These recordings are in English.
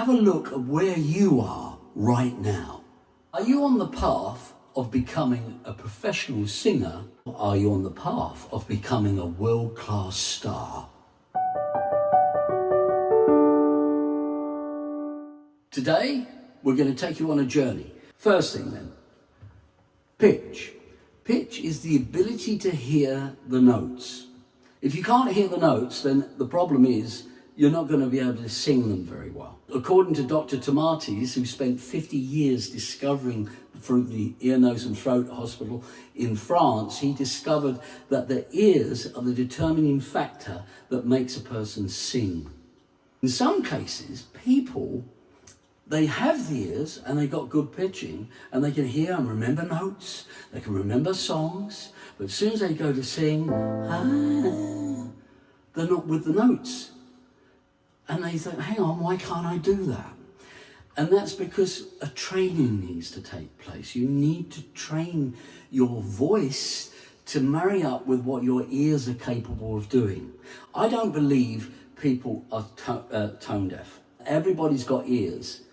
have a look at where you are right now. Are you on the path of becoming a professional singer? Or are you on the path of becoming a world-class star? Today, we're going to take you on a journey. First thing then, pitch. Pitch is the ability to hear the notes. If you can't hear the notes, then the problem is you're not going to be able to sing them very well. According to Dr. Tomatis, who spent 50 years discovering through the Ear, Nose and Throat Hospital in France, he discovered that the ears are the determining factor that makes a person sing. In some cases, people, they have the ears and they got good pitching and they can hear and remember notes, they can remember songs, but as soon as they go to sing, they're not with the notes. And they think, hang on, why can't I do that? And that's because a training needs to take place. You need to train your voice to marry up with what your ears are capable of doing. I don't believe people are tone deaf. Everybody's got ears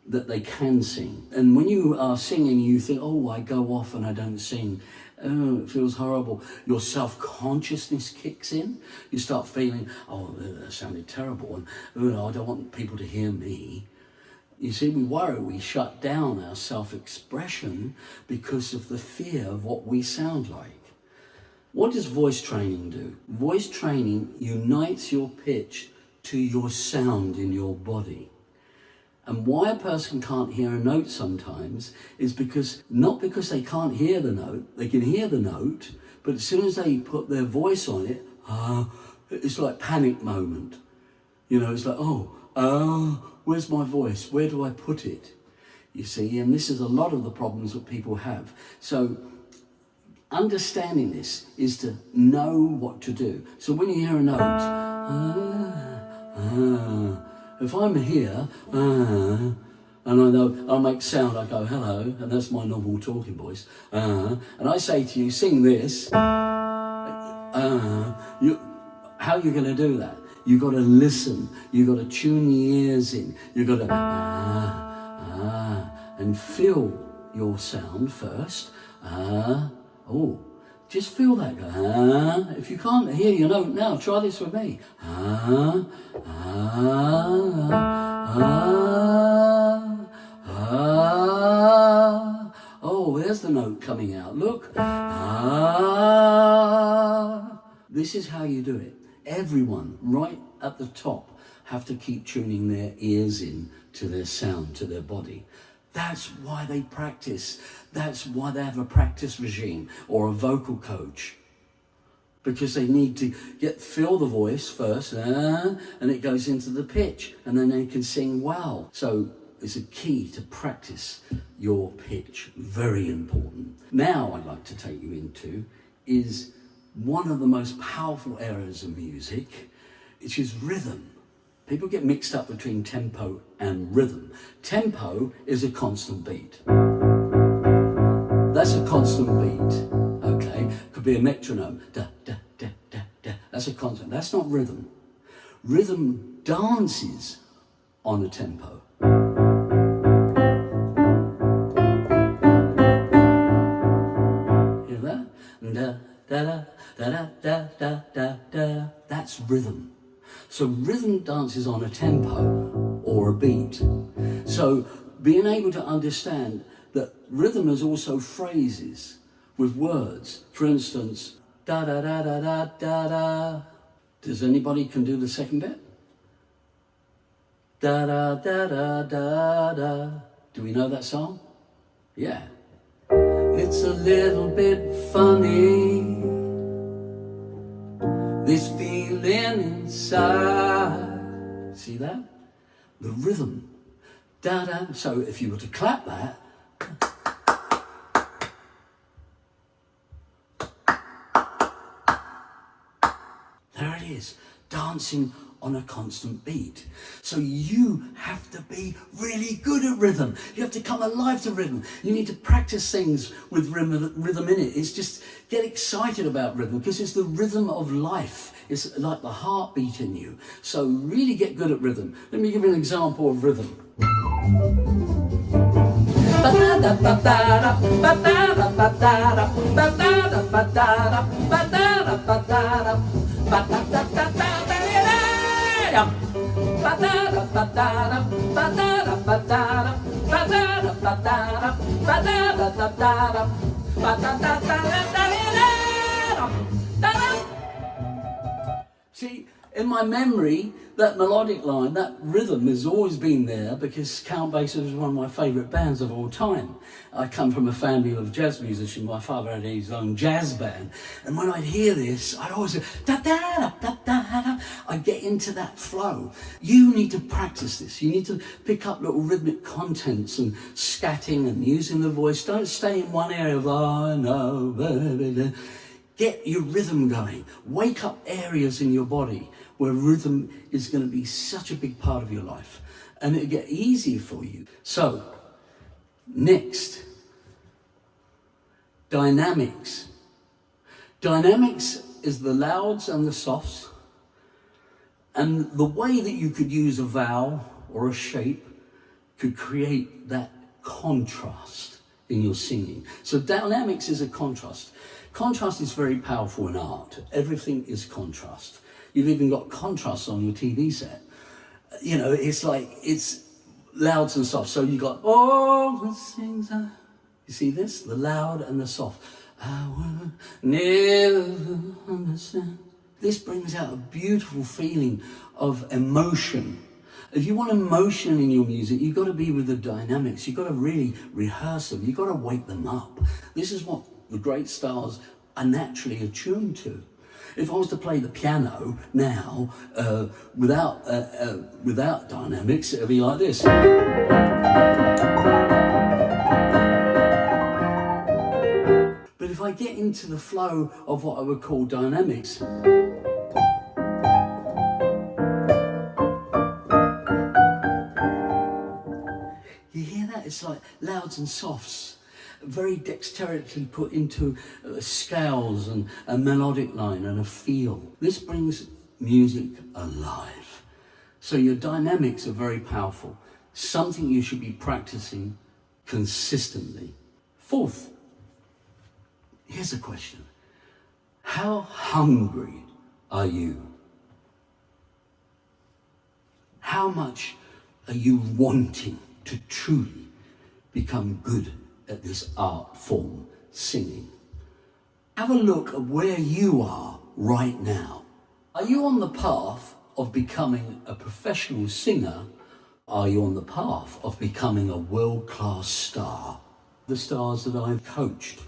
that they can sing. And when you are singing, you think, oh, I go off and I don't sing. Oh, it feels horrible. Your self-consciousness kicks in. You start feeling, oh, that sounded terrible. And oh, I don't want people to hear me. You see, we worry, we shut down our self-expression because of the fear of what we sound like. What does voice training do? Voice training unites your pitch to your sound in your body. And why a person can't hear a note sometimes is because, not because they can't hear the note, they can hear the note, but as soon as they put their voice on it, it's like panic moment. You know, it's like, where's my voice? Where do I put it? You see, and this is a lot of the problems that people have. So understanding this is to know what to do. So when you hear a note, if I'm here, and I know I make sound, I go, hello, and that's my normal talking voice, and I say to you, sing this, how are you going to do that? You've got to listen, you've got to tune your ears in, you've got to, and feel your sound first, just feel that go. If you can't hear your note now, try this with me. Oh, there's the note coming out. Look. This is how you do it. Everyone, right at the top, have to keep tuning their ears in to their sound, to their body. That's why they practice. That's why they have a practice regime or a vocal coach. Because they need to feel the voice first, and it goes into the pitch, and then they can sing well. So it's a key to practice your pitch. Very important. Now I'd like to take you into is one of the most powerful areas of music, which is rhythm. People get mixed up between tempo and rhythm. Tempo is a constant beat. That's a constant beat, okay? Could be a metronome, da, da, da, da, da. That's a constant, that's not rhythm. Rhythm dances on a tempo. Hear that? Da, da, da, da, da, da, da, da. That's rhythm. So rhythm dances on a tempo or a beat. So being able to understand that rhythm is also phrases with words. For instance, da da da da da da da. Does anybody can do the second bit? Da da da da da da. Do we know that song? Yeah. It's a little bit funny, this feeling inside. See that? The rhythm. Da da. So if you were to clap that, there it is, dancing on a constant beat. So you have to be really good at rhythm. You have to come alive to rhythm. You need to practice things with rhythm in it. It's just get excited about rhythm because it's the rhythm of life. It's like the heartbeat in you. So really get good at rhythm. Let me give you an example of rhythm. See, in my memory, that melodic line, that rhythm has always been there because Count Basie was one of my favourite bands of all time. I come from a family of jazz musicians. My father had his own jazz band. And when I'd hear this, I'd always go, da-da-da-da-da-da. I'd get into that flow. You need to practice this. You need to pick up little rhythmic contents and scatting and using the voice. Don't stay in one area of, oh, no, blah, blah, blah. Get your rhythm going. Wake up areas in your body where rhythm is going to be such a big part of your life. And it'll get easier for you. So, next, dynamics. Dynamics is the louds and the softs. And the way that you could use a vowel or a shape could create that contrast in your singing. So dynamics is a contrast. Contrast is very powerful in art. Everything is contrast. You've even got contrast on your TV set. You know, it's like, it's louds and soft. So you got all the things I... You see this? The loud and the soft. I will never understand. This brings out a beautiful feeling of emotion. If you want emotion in your music, you've got to be with the dynamics. You've got to really rehearse them. You've got to wake them up. This is what the great stars are naturally attuned to. If I was to play the piano now without dynamics, it would be like this. But if I get into the flow of what I would call dynamics, you hear that? It's like louds and softs, very dexterously put into scales and a melodic line and a feel. This brings music alive. So your dynamics are very powerful, something you should be practicing consistently. Fourth, here's a question. How hungry are you? How much are you wanting to truly become good at this art form, singing? Have a look at where you are right now. Are you on the path of becoming a professional singer? Are you on the path of becoming a world-class star? The stars that I've coached,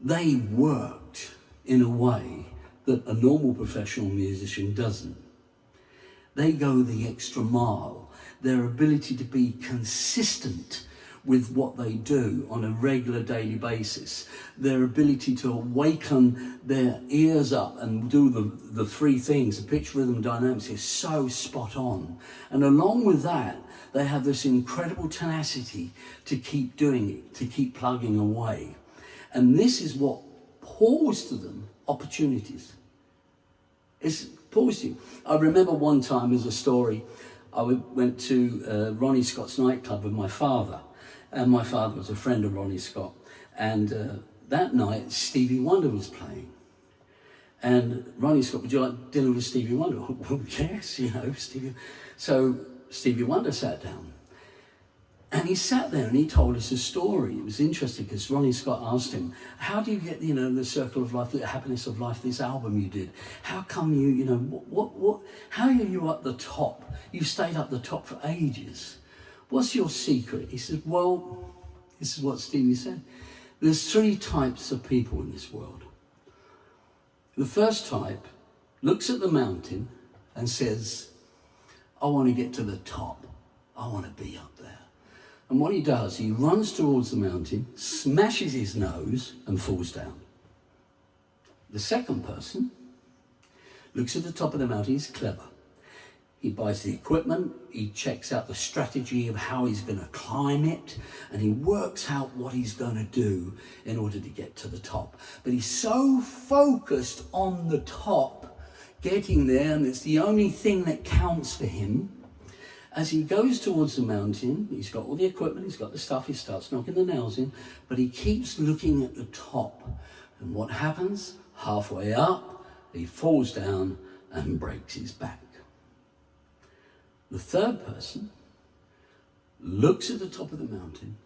they worked in a way that a normal professional musician doesn't. They go the extra mile. Their ability to be consistent with what they do on a regular daily basis, their ability to awaken their ears up and do the three things, the pitch, rhythm, dynamics, is so spot on. And along with that, they have this incredible tenacity to keep doing it, to keep plugging away. And this is what pours to them opportunities. It's pours to you. I remember one time as a story, I went to Ronnie Scott's nightclub with my father. And my father was a friend of Ronnie Scott. And that night, Stevie Wonder was playing. And Ronnie Scott, would you like dinner with Stevie Wonder? Well, yes, you know, Stevie. So Stevie Wonder sat down. And he sat there and he told us a story. It was interesting because Ronnie Scott asked him, how do you get, you know, the circle of life, the happiness of life, this album you did? How come you, you know, how are you at the top? You've stayed up the top for ages. What's your secret? He said, well, this is what Stevie said. There's three types of people in this world. The first type looks at the mountain and says, I want to get to the top. I want to be up there. And what he does, he runs towards the mountain, smashes his nose and falls down. The second person looks at the top of the mountain, he's clever. He buys the equipment, he checks out the strategy of how he's going to climb it, and he works out what he's going to do in order to get to the top. But he's so focused on the top, getting there, and it's the only thing that counts for him. As he goes towards the mountain, he's got all the equipment, he's got the stuff, he starts knocking the nails in, but he keeps looking at the top. And what happens? Halfway up, he falls down and breaks his back. The third person looks at the top of the mountain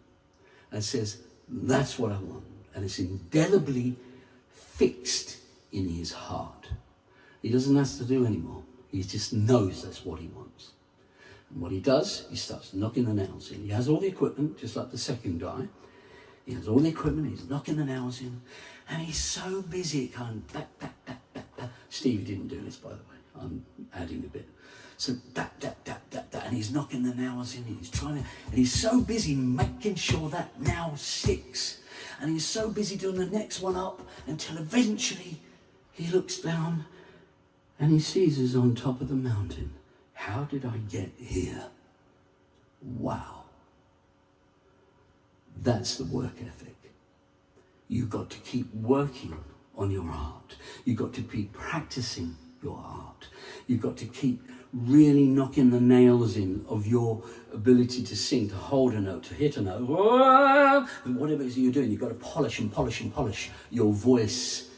and says, that's what I want. And it's indelibly fixed in his heart. He doesn't have to do anymore. He just knows that's what he wants. And what he does, he starts knocking the nails in. He has all the equipment, just like the second guy. He has all the equipment, he's knocking the nails in. And he's so busy, kind of back. Stevie didn't do this, by the way. I'm adding a bit. So that, and he's knocking the nails in, and he's so busy making sure that nail sticks. And he's so busy doing the next one up until eventually he looks down and he sees us on top of the mountain. How did I get here? Wow. That's the work ethic. You've got to keep working on your art. You've got to keep practicing your art. You've got to keep really knocking the nails in of your ability to sing, to hold a note, to hit a note, and whatever it is you're doing, you've got to polish your voice.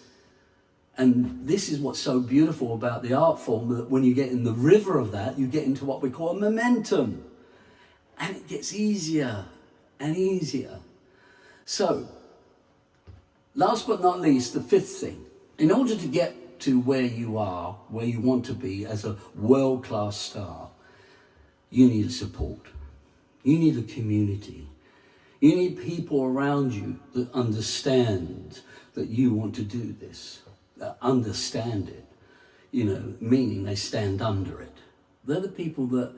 And this is what's so beautiful about the art form, that when you get in the river of that, you get into what we call a momentum. And it gets easier and easier. So, last but not least, the fifth thing. In order to get to where you are, where you want to be as a world-class star, you need support. You need a community. You need people around you that understand that you want to do this, that understand it, meaning they stand under it. They're the people that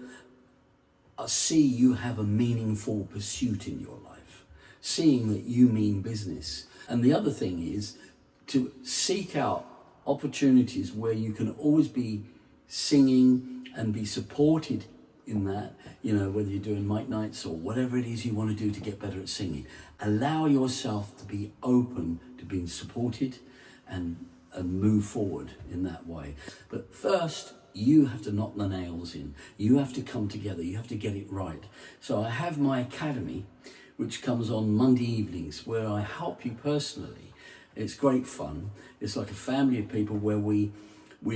see you have a meaningful pursuit in your life, seeing that you mean business. And the other thing is to seek out opportunities where you can always be singing and be supported in that, whether you're doing mic nights or whatever it is you want to do to get better at singing. Allow yourself to be open to being supported and move forward in that way. But first, you have to knock the nails in. You have to come together. You have to get it right. So I have my academy, which comes on Monday evenings, where I help you personally. It's great fun. It's like a family of people where we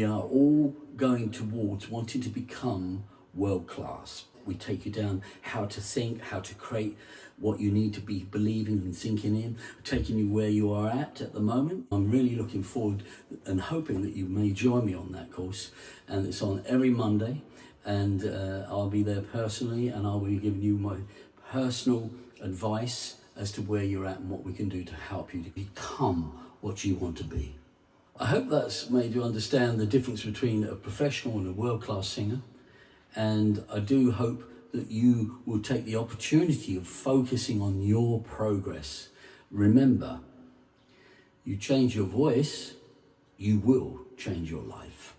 are all going towards wanting to become world class. We take you down how to think, how to create what you need to be believing and thinking in, taking you where you are at the moment. I'm really looking forward and hoping that you may join me on that course. And it's on every Monday, and I'll be there personally, and I'll be giving you my personal advice as to where you're at and what we can do to help you to become what you want to be. I hope that's made you understand the difference between a professional and a world-class singer. And I do hope that you will take the opportunity of focusing on your progress. Remember, you change your voice, you will change your life.